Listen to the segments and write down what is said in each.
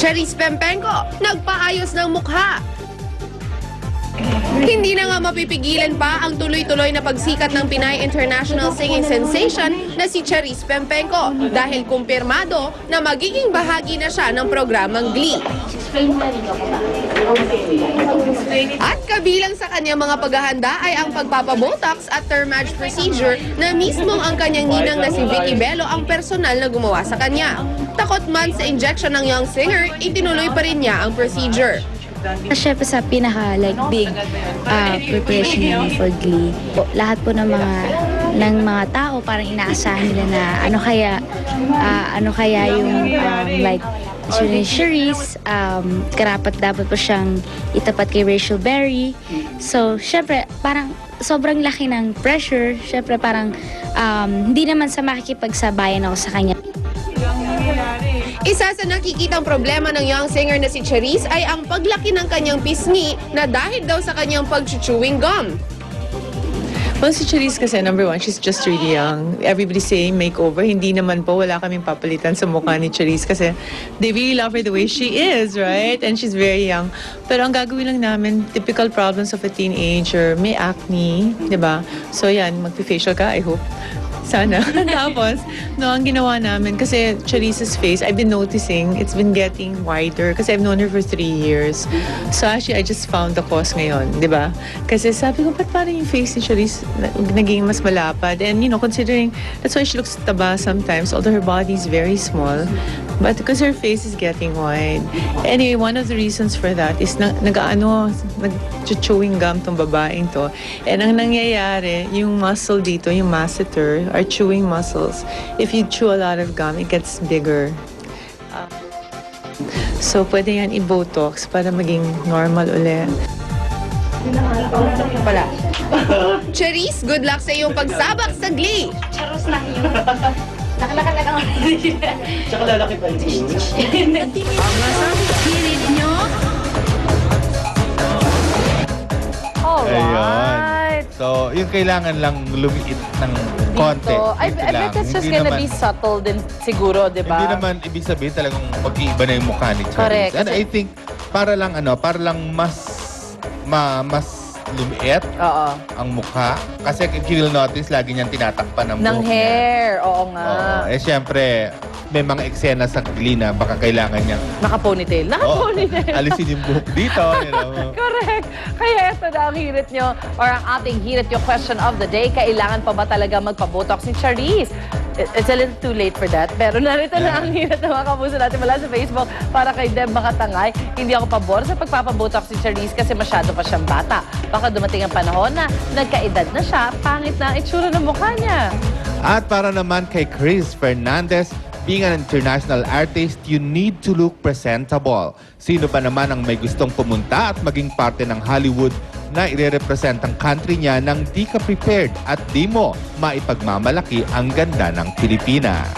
Charis Pempenco, nagpaayos ng mukha. Hindi na nga mapipigilan pa ang tuloy-tuloy na pagsikat ng Pinay International Singing Sensation na si Charis Pempenco dahil kumpirmado na magiging bahagi na siya ng programang Glee. At kabilang sa kanyang mga paghahanda ay ang pagpapabotox at thermage procedure na mismong ang kanyang ninang na si Vicky Bello ang personal na gumawa sa kanya. Takot man sa injection ng young singer, itinuloy pa rin niya ang procedure. Siyempre sa pinaka big preparation namin for Glee, lahat po ng mga tao parang inaasahan nila na ano kaya yung Charis, karapat dapat po siyang itapat kay Rachel Berry. So siyempre parang sobrang laki ng pressure. Siyempre parang hindi naman sa makikipagsabayan ako sa kanya. Isa sa nakikitang problema ng young singer na si Charis ay ang paglaki ng kanyang pisngi na dahil daw sa kanyang pag-chewing gum. Well, si Charis kasi, number one, she's just really young. Everybody's saying makeover. Hindi naman po, wala kaming papalitan sa mukha ni Charis kasi they really love her the way she is, right? And she's very young. Pero ang gagawin lang namin, typical problems of a teenager, may acne, di ba? So yan, magpi-facial ka, I hope. Sana. Tapos, ang ginawa namin, kasi Charis's face, I've been noticing, it's been getting wider kasi I've known her for 3 years. So actually, I just found the cause ngayon, di ba? Kasi sabi ko, ba't parang yung face ni Charis naging mas malapad? And considering, that's why she looks taba sometimes, although her body is very small. But because her face is getting wide. Anyway, one of the reasons for that is nag-chewing gum tong babaeng to. And ang nangyayari, yung muscle dito, yung masseter, our chewing muscles, if you chew a lot of gum, it gets bigger. So, pwede yan i-botox para maging normal ulit. Wala. Charis, good luck sa iyong pagsabak sa Glee! Charos lang yun. Nakalakad lang ako. Tsaka lalaki pa yun. Hirit nyo? Alright. So, yung kailangan lang lumiit ng konti. I bet that's just gonna be subtle din siguro, di ba? Hindi naman ibig sabihin talagang mag-iiba na yung mukha ni Charis. Correct. And I think, para lang mas lumiit ang mukha. Kasi if you'll notice, lagi niyang tinatakpan ng Ng buhok hair, oo nga. niya. Siyempre, may mga eksena sa Glee na baka kailangan niyang Naka-ponytail. Naka-ponytail. alisin yung buhok dito. Correct. Kaya ito na ang hirit nyo or ang ating hirit yung question of the day. Kailangan pa ba talaga magpa-botox ni Charis? It's a little too late for that. Pero narito na ang hirit ng mga kapuso natin mula sa Facebook para kay Deb Makatangay. Hindi ako pabor sa pagpapabotox ni Charis kasi masyado pa siyang bata. Baka dumating ang panahon na nagkaedad na siya, pangit na ang itsura ng mukha niya. At para naman kay Chris Fernandez, being an international artist, you need to look presentable. Sino ba naman ang may gustong pumunta at maging parte ng Hollywood na ire-represent ang country niya nang di ka prepared at di mo maipagmamalaki ang ganda ng Pilipina?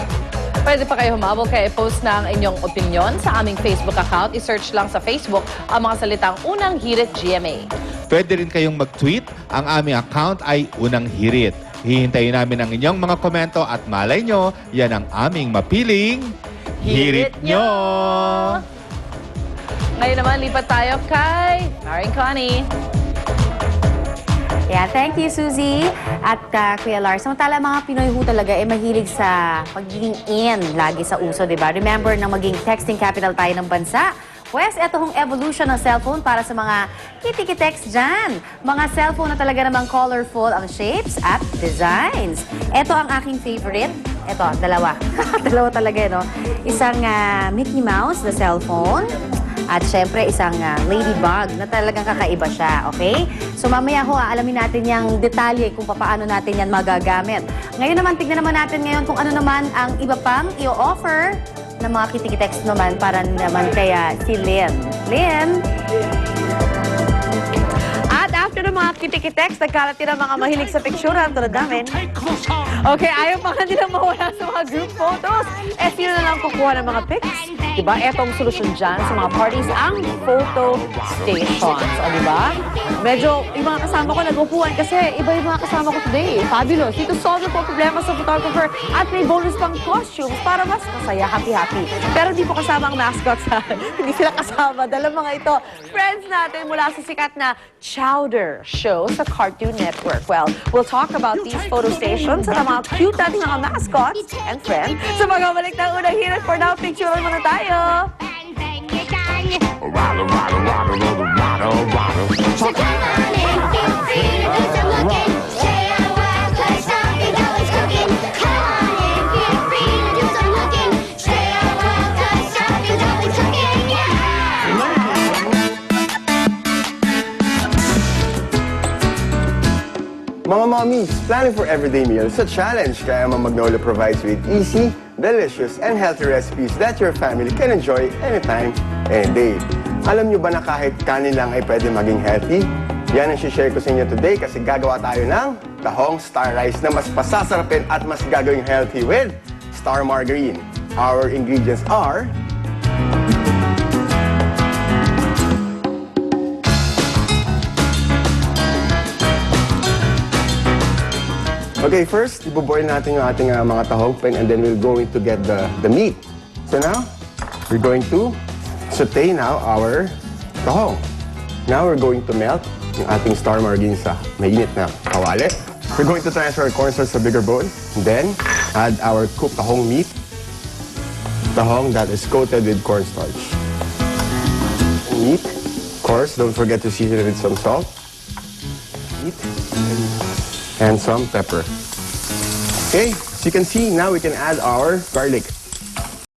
Pwede pa kayo humabol kaya i-post na ang inyong opinion sa aming Facebook account. I-search lang sa Facebook ang mga salitang Unang Hirit GMA. Pwede rin kayong mag-tweet. Ang aming account ay Unang Hirit. Hihintayin namin ang inyong mga komento at malay nyo, yan ang aming mapiling Hirit Nyo! Ngayon naman, lipat tayo kay Maring Connie. Yeah, thank you, Suzy at Kuya Lars. Samantala, mga Pinoy ho talaga mahilig sa pagiging in lagi sa uso, di ba? Remember na maging texting capital tayo ng bansa? Pues, eto hong evolution ng cellphone para sa mga kitiki-text dyan. Mga cellphone na talaga namang colorful ang shapes at designs. Eto ang aking favorite. Eto, dalawa. Dalawa talaga, no? Isang Mickey Mouse na cellphone. At syempre, isang ladybug na talagang kakaiba siya, okay? So mamaya ho, alamin natin yung detalye kung paano natin yan magagamit. Ngayon naman, tignan naman natin ngayon kung ano naman ang iba pang i-offer ng mga kitiki-text naman para naman kaya si Lynn. Lynn? At after ng mga kitiki-text, nagkalat din ang mga mahilig sa picturean tulad namin. Okay, ayaw pa nga nilang mawala sa mga group photos. Sino na lang kukuha ng mga pics? Diba? Etong solusyon dyan sa mga parties, ang photo stations. O diba? Medyo yung mga kasama ko nagupuan kasi iba yung mga kasama ko today. Fabulous. Dito solve po problema sa photographer at may bonus pang costumes para mas masaya, happy-happy. Pero hindi po kasama ang mascot sa hindi sila kasama. Dala mga ito. Friends natin mula sa sikat na Chowder show sa Cartoon Network. Well, we'll talk about these photo stations at ang mga cute nating mga mascots and friends. Sa mga balik ng unang hirit for now, picturean muna tayo. So come on in, feel free to do some looking. Stay a while, 'cause something's always cooking. Come on in, feel free to do some looking. Stay a while, 'cause something's always cooking. Mga mommies, planning for everyday meals is a challenge, kaya Mama Magnolia provides you with easy, delicious, and healthy recipes that your family can enjoy anytime, any day. Alam nyo ba na kahit kanin lang ay pwede maging healthy? Yan ang share ko sa inyo today kasi gagawa tayo ng tahong star rice na mas pasasarapin at mas gagawing healthy with star margarine. Our ingredients are okay, first, iboboil natin yung ating mga tahong and then we're going to get the meat. So now, we're going to saute now our tahong. Now we're going to melt yung ating star margarine sa mainit na kawali. We're going to transfer our cornstarch sa bigger bowl. And then, add our cooked tahong meat. Tahong that is coated with cornstarch. Meat. Of course, don't forget to season it with some salt. Meat. And some pepper. Okay, as you can see, now we can add our garlic.